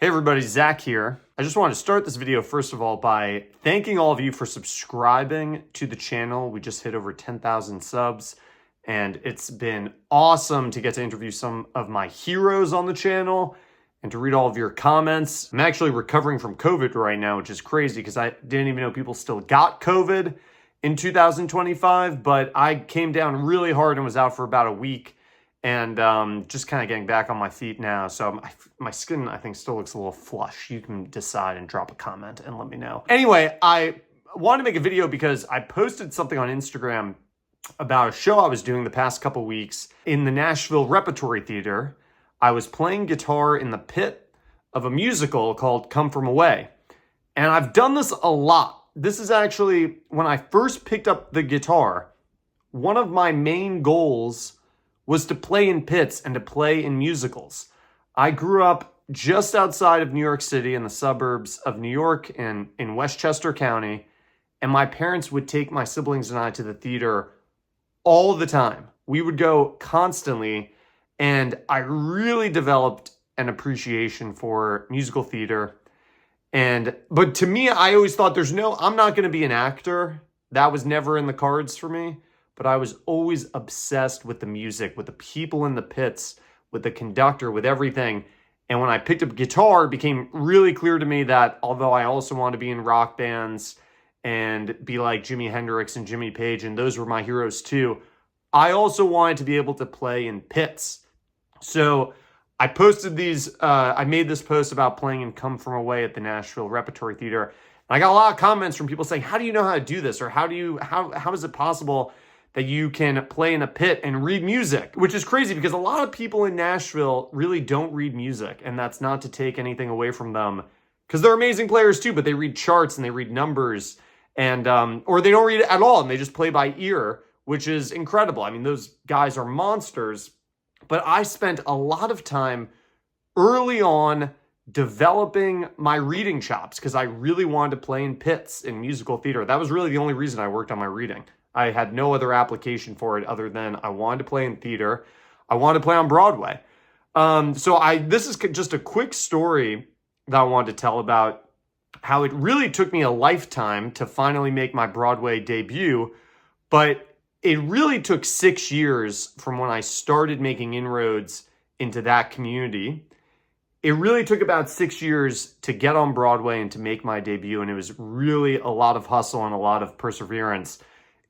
Hey everybody, Zach here. I just wanted to start this video first of all by thanking all of you for subscribing to the channel. We just hit over 10,000 subs and it's been awesome to get to interview some of my heroes on the channel and to read all of your comments. I'm actually recovering from COVID right now, which is crazy because I didn't even know people still got COVID in 2025, but I came down really hard and was out for about a week. And just kind of getting back on my feet now. So my skin, I think, still looks a little flush. You can decide and drop a comment and let me know. Anyway, I wanted to make a video because I posted something on Instagram about a show I was doing the past couple weeks in the Nashville Repertory Theater. I was playing guitar in the pit of a musical called Come From Away. And I've done this a lot. This is actually, when I first picked up the guitar, one of my main goals was to play in pits and to play in musicals. I grew up just outside of New York City in the suburbs of New York and in Westchester County, and my parents would take my siblings and I to the theater all the time. We would go constantly, and I really developed an appreciation for musical theater. But to me, I always thought I'm not going to be an actor. That was never in the cards for me. But I was always obsessed with the music, with the people in the pits, with the conductor, with everything. And when I picked up guitar, it became really clear to me that although I also want to be in rock bands and be like Jimi Hendrix and Jimmy Page, and those were my heroes too, I also wanted to be able to play in pits. So I posted I made this post about playing in Come From Away at the Nashville Repertory Theater. And I got a lot of comments from people saying, how do you know how to do this? Or how is it possible that you can play in a pit and read music? Which is crazy because a lot of people in Nashville really don't read music, and that's not to take anything away from them because they're amazing players too, but they read charts and they read numbers and or they don't read it at all and they just play by ear, which is incredible. I mean, those guys are monsters, but I spent a lot of time early on developing my reading chops because I really wanted to play in pits in musical theater. That was really the only reason I worked on my reading. I had no other application for it other than I wanted to play in theater. I wanted to play on Broadway. This is just a quick story that I wanted to tell about how it really took me a lifetime to finally make my Broadway debut, but it really took 6 years from when I started making inroads into that community. It really took about 6 years to get on Broadway and to make my debut, and it was really a lot of hustle and a lot of perseverance.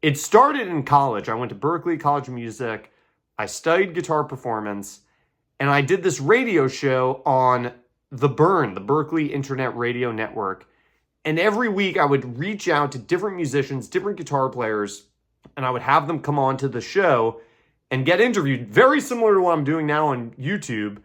It started in college. I went to Berklee College of Music. I studied guitar performance, and I did this radio show on The Burn, the Berklee Internet Radio Network. And every week I would reach out to different musicians, different guitar players, and I would have them come on to the show and get interviewed. Very similar to what I'm doing now on YouTube,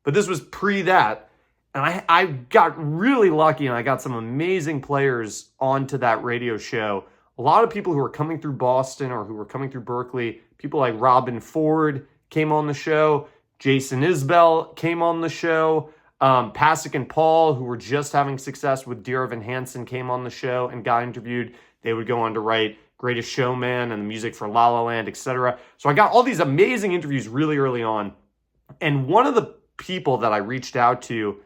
but this was pre that. And I got really lucky, and I got some amazing players onto that radio show. A lot of people who were coming through Boston or who were coming through Berklee, people like Robin Ford came on the show, Jason Isbell came on the show, Pasek and Paul, who were just having success with Dear Evan Hansen, came on the show and got interviewed. They would go on to write Greatest Showman and the music for La La Land, etc. So I got all these amazing interviews really early on. And one of the people that I reached out to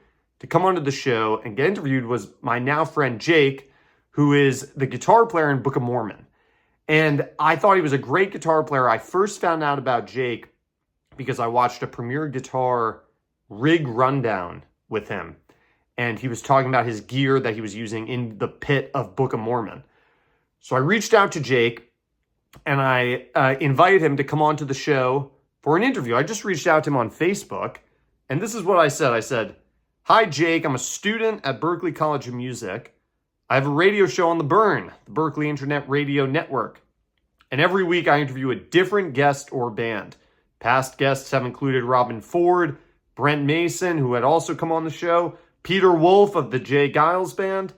come onto the show and get interviewed was my now friend Jake, who is the guitar player in Book of Mormon. And I thought he was a great guitar player. I first found out about Jake because I watched a Premier Guitar rig rundown with him. And he was talking about his gear that he was using in the pit of Book of Mormon. So I reached out to Jake and I invited him to come on to the show for an interview. I just reached out to him on Facebook. And this is what I said. I said, "Hi, Jake. I'm a student at Berklee College of Music. I have a radio show on The Burn, the Berklee Internet Radio Network. And every week I interview a different guest or band. Past guests have included Robin Ford, Brent Mason, who had also come on the show, Peter Wolf of the Jay Giles Band,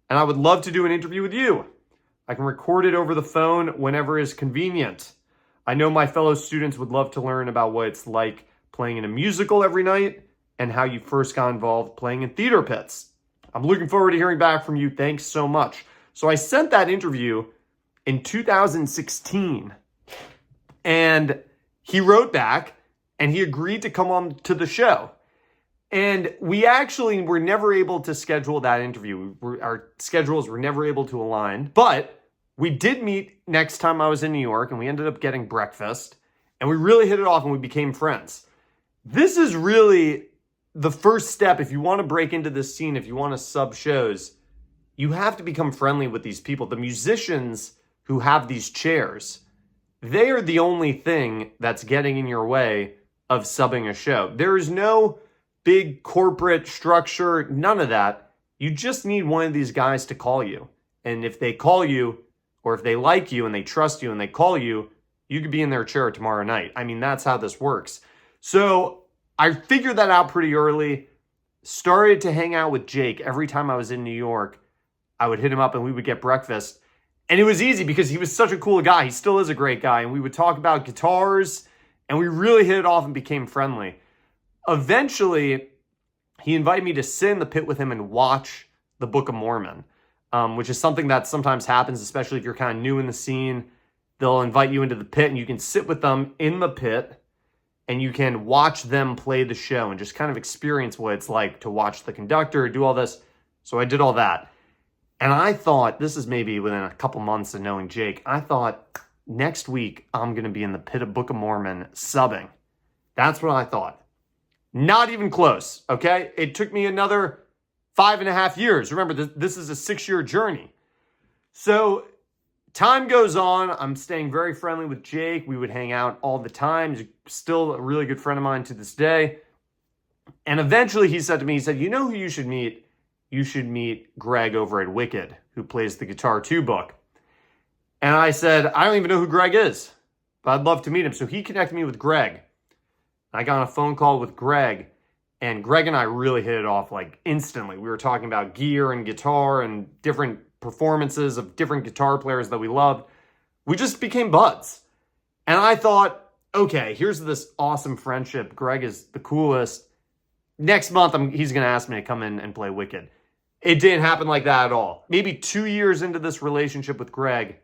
and I would love to do an interview with you. I can record it over the phone whenever is convenient. I know my fellow students would love to learn about what it's like playing in a musical every night and how you first got involved playing in theater pits. I'm looking forward to hearing back from you. Thanks so much." So I sent that interview in 2016, and he wrote back and he agreed to come on to the show. And we actually were never able to schedule that interview. Our schedules were never able to align. But we did meet next time I was in New York, and we ended up getting breakfast. And we really hit it off, and we became friends. This is really the first step. If you want to break into this scene, if you want to sub shows, you have to become friendly with these people. The musicians who have these chairs, they are the only thing that's getting in your way of subbing a show. There is no big corporate structure, none of that. You just need one of these guys to call you. And if they call you, or if they like you and they trust you and they call you, you could be in their chair tomorrow night. I mean, that's how this works. So I figured that out pretty early. Started to hang out with Jake every time I was in New York. I would hit him up and we would get breakfast. And it was easy because he was such a cool guy. He still is a great guy. And we would talk about guitars and we really hit it off and became friendly. Eventually, he invited me to sit in the pit with him and watch the Book of Mormon, which is something that sometimes happens, especially if you're kind of new in the scene. They'll invite you into the pit and you can sit with them in the pit and you can watch them play the show and just kind of experience what it's like to watch the conductor do all this. So I did all that. And I thought, this is maybe within a couple months of knowing Jake, I thought next week I'm going to be in the pit of Book of Mormon subbing. That's what I thought. Not even close, okay? It took me another 5.5 years. Remember, this is a 6-year journey. So time goes on. I'm staying very friendly with Jake. We would hang out all the time. He's still a really good friend of mine to this day. And eventually he said to me, he said, you know who you should meet? You should meet Greg over at Wicked, who plays the Guitar 2 book. And I said, I don't even know who Greg is, but I'd love to meet him. So he connected me with Greg. I got on a phone call with Greg, and Greg and I really hit it off like instantly. We were talking about gear and guitar and different performances of different guitar players that we loved. We just became buds. And I thought, okay, here's this awesome friendship. Greg is the coolest. Next month, he's going to ask me to come in and play Wicked. It didn't happen like that at all. Maybe 2 years into this relationship with Greg,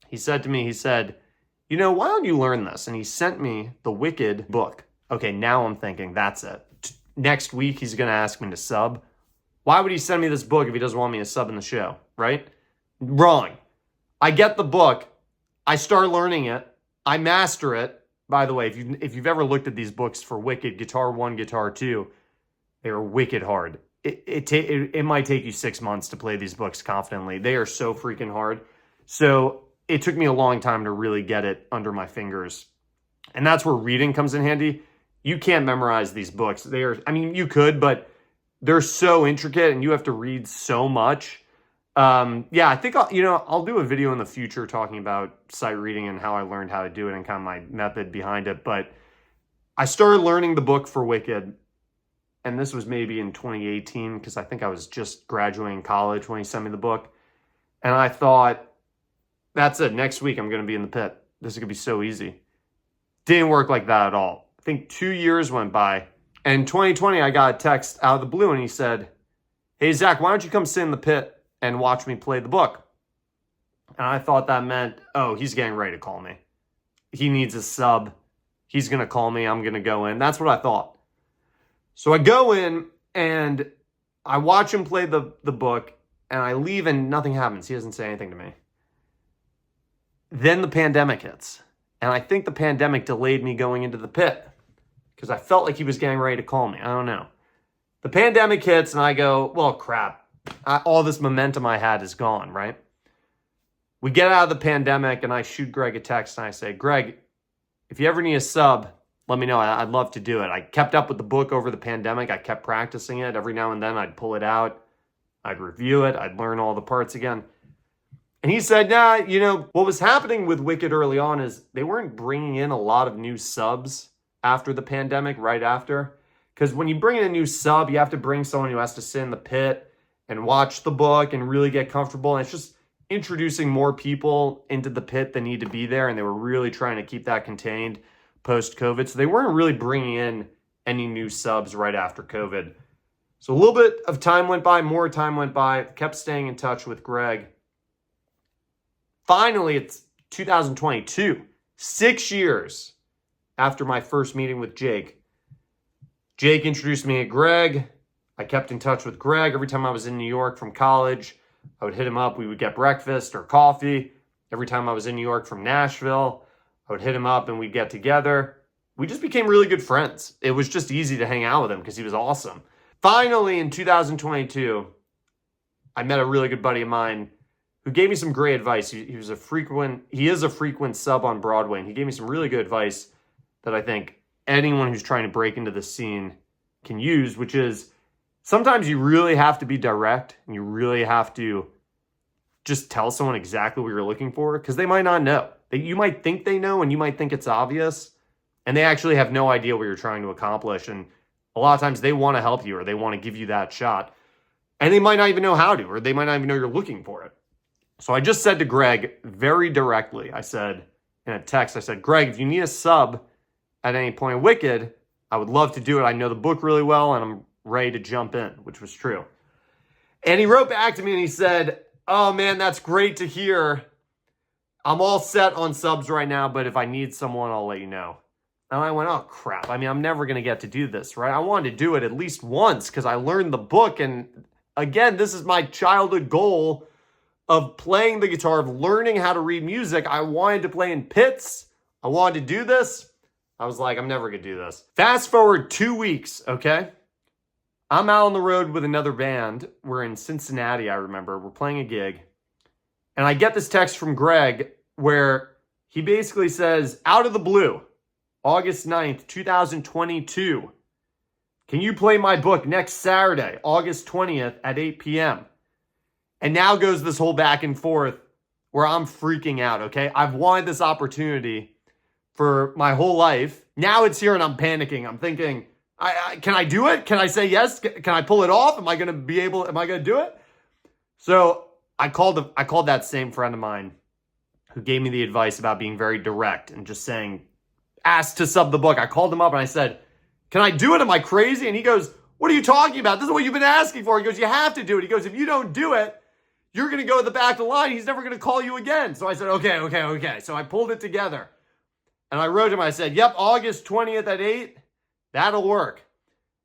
he said to me, he said, you know, why don't you learn this? And he sent me the Wicked book. Okay, now I'm thinking, that's it. Next week, he's going to ask me to sub. Why would he send me this book if he doesn't want me to sub in the show, right? Wrong. I get the book. I start learning it. I master it. By the way, if you've ever looked at these books for Wicked, Guitar 1, Guitar 2, they are wicked hard. It might take you 6 months to play these books confidently. They are so freaking hard. So it took me a long time to really get it under my fingers. And that's where reading comes in handy. You can't memorize these books. You could, but they're so intricate and you have to read so much. I think I'll do a video in the future talking about sight reading and how I learned how to do it and kind of my method behind it. But I started learning the book for Wicked, and this was maybe in 2018 because I think I was just graduating college when he sent me the book. And I thought, that's it. Next week I'm going to be in the pit. This is going to be so easy. Didn't work like that at all. I think 2 years went by. And in 2020, I got a text out of the blue and he said, hey, Zach, why don't you come sit in the pit and watch me play the book? And I thought that meant, oh, he's getting ready to call me. He needs a sub. He's going to call me. I'm going to go in. That's what I thought. So I go in and I watch him play the book and I leave and nothing happens. He doesn't say anything to me. Then the pandemic hits. And I think the pandemic delayed me going into the pit because I felt like he was getting ready to call me. I don't know. The pandemic hits and I go, well, crap. All this momentum I had is gone, right? We get out of the pandemic and I shoot Greg a text and I say, Greg, if you ever need a sub, let me know. I'd love to do it. I kept up with the book over the pandemic. I kept practicing it. Every now and then I'd pull it out. I'd review it. I'd learn all the parts again. And he said, nah, what was happening with Wicked early on is they weren't bringing in a lot of new subs after the pandemic, right after. Because when you bring in a new sub, you have to bring someone who has to sit in the pit and watch the book and really get comfortable. And it's just introducing more people into the pit that need to be there. And they were really trying to keep that contained post-COVID. So they weren't really bringing in any new subs right after COVID. So a little bit of time went by, more time went by, kept staying in touch with Greg. Finally, it's 2022, 6 years after my first meeting with Jake. Jake introduced me to Greg. I kept in touch with Greg every time I was in New York from college. I would hit him up. We would get breakfast or coffee. Every time I was in New York from Nashville, I would hit him up and we'd get together. We just became really good friends. It was just easy to hang out with him because he was awesome. Finally, in 2022, I met a really good buddy of mine who gave me some great advice. He is a frequent sub on Broadway, and he gave me some really good advice that I think anyone who's trying to break into the scene can use, which is sometimes you really have to be direct and you really have to just tell someone exactly what you're looking for because they might not know. You might think they know and you might think it's obvious, and they actually have no idea what you're trying to accomplish. And a lot of times they want to help you or they want to give you that shot, and they might not even know how to, or they might not even know you're looking for it. So I just said to Greg very directly, I said in a text, I said, Greg, if you need a sub at any point in Wicked, I would love to do it. I know the book really well and I'm ready to jump in, which was true. And he wrote back to me and he said, oh man, that's great to hear. I'm all set on subs right now, but if I need someone, I'll let you know. And I went, oh crap. I mean, I'm never going to get to do this, right? I wanted to do it at least once because I learned the book. And again, this is my childhood goal of playing the guitar, of learning how to read music. I wanted to play in pits. I wanted to do this. I was like, I'm never going to do this. Fast forward 2 weeks, okay? I'm out on the road with another band. We're in Cincinnati, I remember. We're playing a gig. And I get this text from Greg where he basically says, out of the blue, August 9th, 2022, can you play my book next Saturday, August 20th at 8 p.m.? And now goes this whole back and forth where I'm freaking out, okay? I've wanted this opportunity for my whole life. Now it's here and I'm panicking. I'm thinking, can I do it? Can I say yes? Can I pull it off? Am I going to do it? So I called that same friend of mine who gave me the advice about being very direct and just saying, ask to sub the book. I called him up and I said, can I do it? Am I crazy? And he goes, what are you talking about? This is what you've been asking for. He goes, you have to do it. He goes, if you don't do it, you're going to go to the back of the line. He's never going to call you again. So I said, okay. So I pulled it together. And I wrote him, I said, yep, August 20th at 8, that'll work.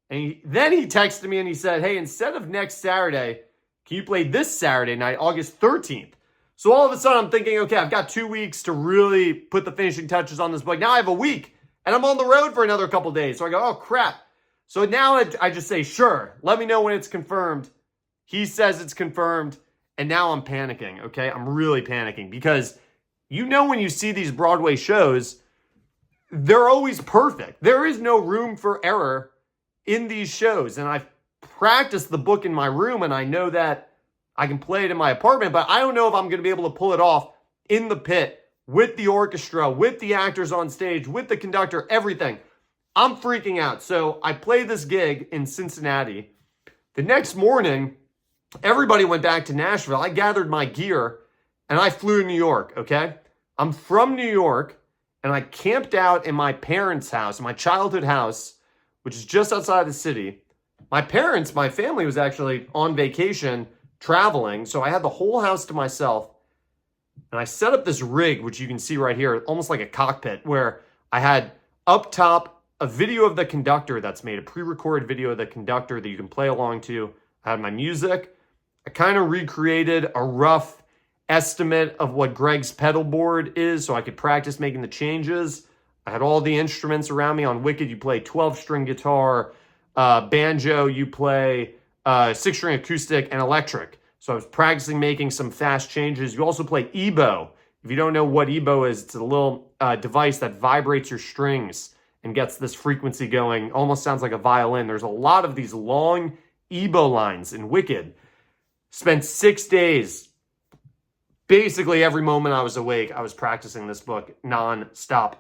And then he texted me and he said, hey, instead of next Saturday, can you play this Saturday night, August 13th? So all of a sudden I'm thinking, okay, I've got 2 weeks to really put the finishing touches on this book. Now I have a week and I'm on the road for another couple days. So I go, oh crap. So now I just say, sure, let me know when it's confirmed. He says it's confirmed. And now I'm panicking, okay? I'm really panicking because you know when you see these Broadway shows, they're always perfect. There is no room for error in these shows. And I've practiced the book in my room and I know that I can play it in my apartment, but I don't know if I'm going to be able to pull it off in the pit with the orchestra, with the actors on stage, with the conductor, everything. I'm freaking out. So I played this gig in Cincinnati. The next morning, everybody went back to Nashville. I gathered my gear and I flew to New York, okay? I'm from New York and I camped out in my parents' house, my childhood house, which is just outside the city. My family was actually on vacation traveling, so I had the whole house to myself. And I set up this rig, which you can see right here, almost like a cockpit, where I had up top a video of the conductor that's made, a pre-recorded video of the conductor that you can play along to. I had my music. I kind of recreated a rough estimate of what Greg's pedal board is so I could practice making the changes. I had all the instruments around me. On Wicked, you play 12-string guitar, banjo, you play 6-string acoustic, and electric. So I was practicing making some fast changes. You also play EBow. If you don't know what EBow is, it's a little device that vibrates your strings and gets this frequency going. Almost sounds like a violin. There's a lot of these long EBow lines in Wicked. Spent 6 days. Basically, every moment I was awake, I was practicing this book non-stop.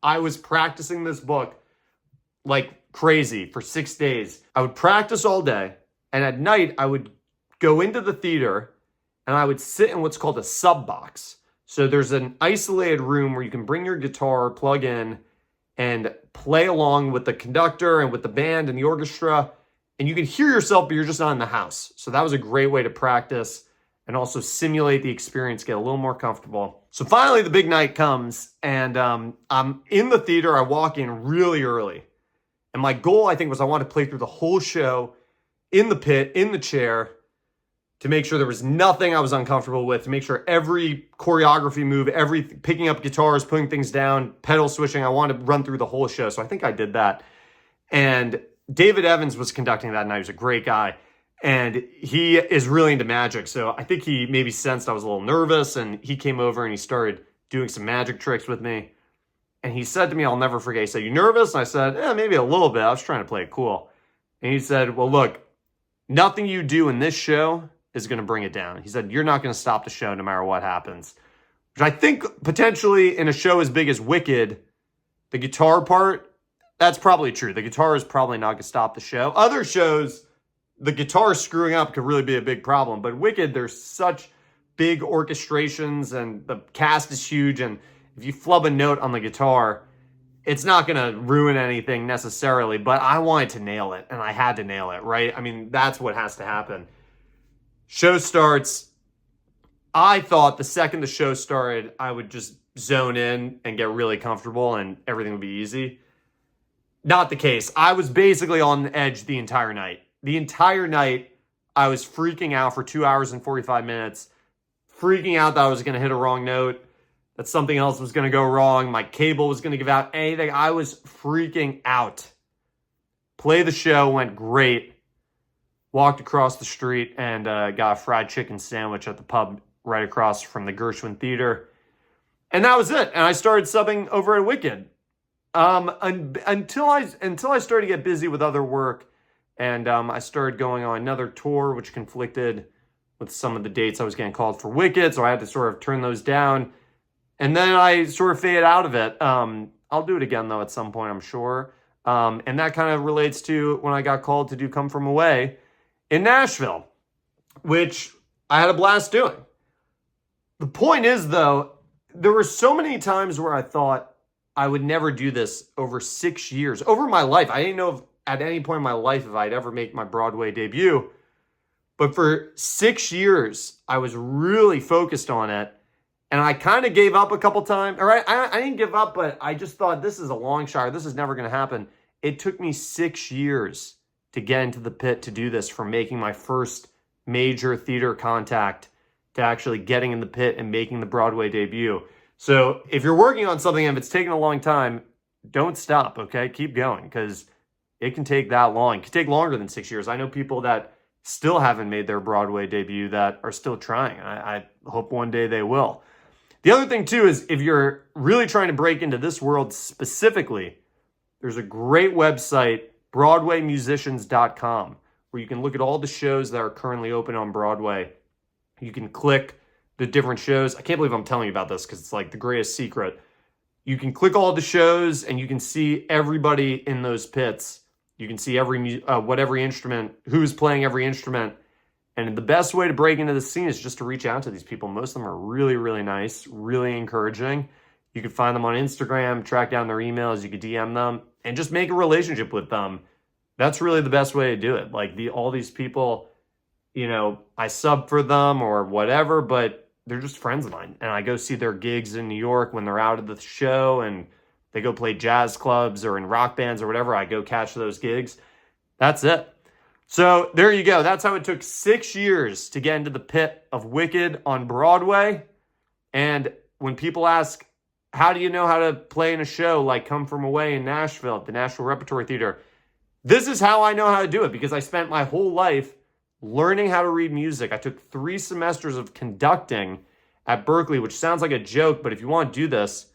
I was practicing this book like crazy for 6 days. I would practice all day, and at night, I would go into the theater, and I would sit in what's called a sub box. So there's an isolated room where you can bring your guitar, plug in, and play along with the conductor and with the band and the orchestra. And you can hear yourself, but you're just not in the house. So that was a great way to practice and also simulate the experience, get a little more comfortable. So finally, the big night comes, and I'm in the theater. I walk in really early. And my goal, I think, was I wanted to play through the whole show in the pit, in the chair, to make sure there was nothing I was uncomfortable with, to make sure every choreography move, every picking up guitars, putting things down, pedal switching, I wanted to run through the whole show. So I think I did that. And David Evans was conducting that night. He was a great guy. And he is really into magic. So I think he maybe sensed I was a little nervous, and he came over and he started doing some magic tricks with me. And he said to me, I'll never forget, he said, "You nervous?" And I said, "Yeah, maybe a little bit. I was trying to play it cool." And he said, "Well, look, nothing you do in this show is going to bring it down." He said, "You're not going to stop the show no matter what happens." Which I think potentially in a show as big as Wicked, the guitar part, that's probably true. The guitar is probably not going to stop the show. Other shows, the guitar screwing up could really be a big problem. But Wicked, there's such big orchestrations and the cast is huge. And if you flub a note on the guitar, it's not going to ruin anything necessarily. But I wanted to nail it, and I had to nail it, right? I mean, that's what has to happen. Show starts. I thought the second the show started, I would just zone in and get really comfortable and everything would be easy. Not the case. I was basically on the edge the entire night. The entire night, I was freaking out for 2 hours and 45 minutes, freaking out that I was going to hit a wrong note, that something else was going to go wrong, my cable was going to give out, anything. I was freaking out. Play the show, went great. Walked across the street and got a fried chicken sandwich at the pub right across from the Gershwin Theater. And that was it. And I started subbing over at Wicked. Until I started to get busy with other work, and I started going on another tour, which conflicted with some of the dates I was getting called for Wicked, so I had to sort of turn those down. And then I sort of faded out of it. I'll do it again, though, at some point, I'm sure. And that kind of relates to when I got called to do Come From Away in Nashville, which I had a blast doing. The point is, though, there were so many times where I thought I would never do this over 6 years. Over my life, I didn't know if at any point in my life if I'd ever make my Broadway debut. But for 6 years, I was really focused on it. And I kind of gave up a couple times. All right, I didn't give up, but I just thought this is a long shot. This is never going to happen. It took me 6 years to get into the pit to do this, from making my first major theater contact to actually getting in the pit and making the Broadway debut. So if you're working on something and if it's taking a long time, don't stop, okay? Keep going, because it can take that long. It can take longer than 6 years. I know people that still haven't made their Broadway debut that are still trying. I hope one day they will. The other thing, too, is if you're really trying to break into this world specifically, there's a great website, BroadwayMusicians.com, where you can look at all the shows that are currently open on Broadway. You can click the different shows. I can't believe I'm telling you about this because it's like the greatest secret. You can click all the shows and you can see everybody in those pits. You can see every instrument, who's playing every instrument. And the best way to break into the scene is just to reach out to these people. Most of them are really, really nice, really encouraging. You can find them on Instagram, track down their emails, you can DM them, and just make a relationship with them. That's really the best way to do it. Like all these people, you know, I sub for them or whatever, but they're just friends of mine. And I go see their gigs in New York when they're out of the show and they go play jazz clubs or in rock bands or whatever. I go catch those gigs. That's it. So there you go. That's how it took 6 years to get into the pit of Wicked on Broadway. And when people ask, how do you know how to play in a show like Come From Away in Nashville at the Nashville Repertory Theater? This is how I know how to do it, because I spent my whole life learning how to read music. I took 3 semesters of conducting at Berklee, which sounds like a joke, but if you want to do this,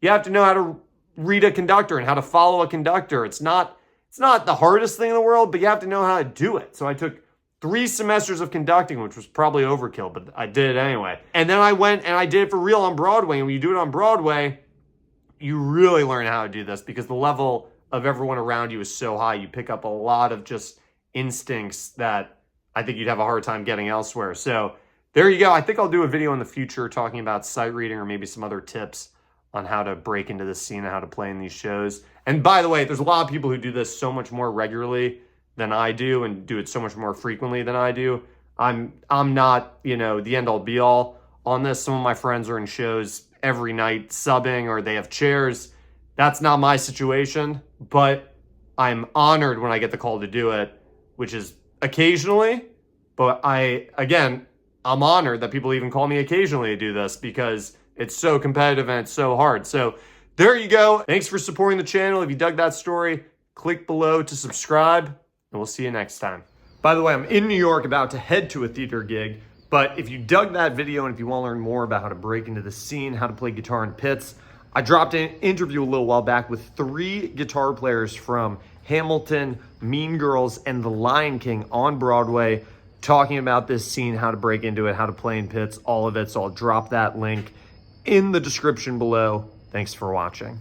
you have to know how to read a conductor and how to follow a conductor. It's not the hardest thing in the world, but you have to know how to do it. So I took 3 semesters of conducting, which was probably overkill, but I did it anyway. And then I went and I did it for real on Broadway. And when you do it on Broadway, you really learn how to do this because the level of everyone around you is so high. You pick up a lot of just instincts that I think you'd have a hard time getting elsewhere. So there you go. I think I'll do a video in the future talking about sight reading or maybe some other tips on how to break into the scene and how to play in these shows. And by the way, there's a lot of people who do this so much more regularly than I do and do it so much more frequently than I do. I'm not, you know, the end all be all on this. Some of my friends are in shows every night subbing, or they have chairs. That's not my situation, but I'm honored when I get the call to do it, which is occasionally. But I'm honored that people even call me occasionally to do this because it's so competitive and it's so hard. So there you go. Thanks for supporting the channel. If you dug that story, click below to subscribe, and we'll see you next time. By the way, I'm in New York about to head to a theater gig, but if you dug that video and if you want to learn more about how to break into the scene, how to play guitar in pits, I dropped an interview a little while back with 3 guitar players from Hamilton, Mean Girls, and The Lion King on Broadway, talking about this scene, how to break into it, how to play in pits, all of it. So I'll drop that link in the description below. Thanks for watching.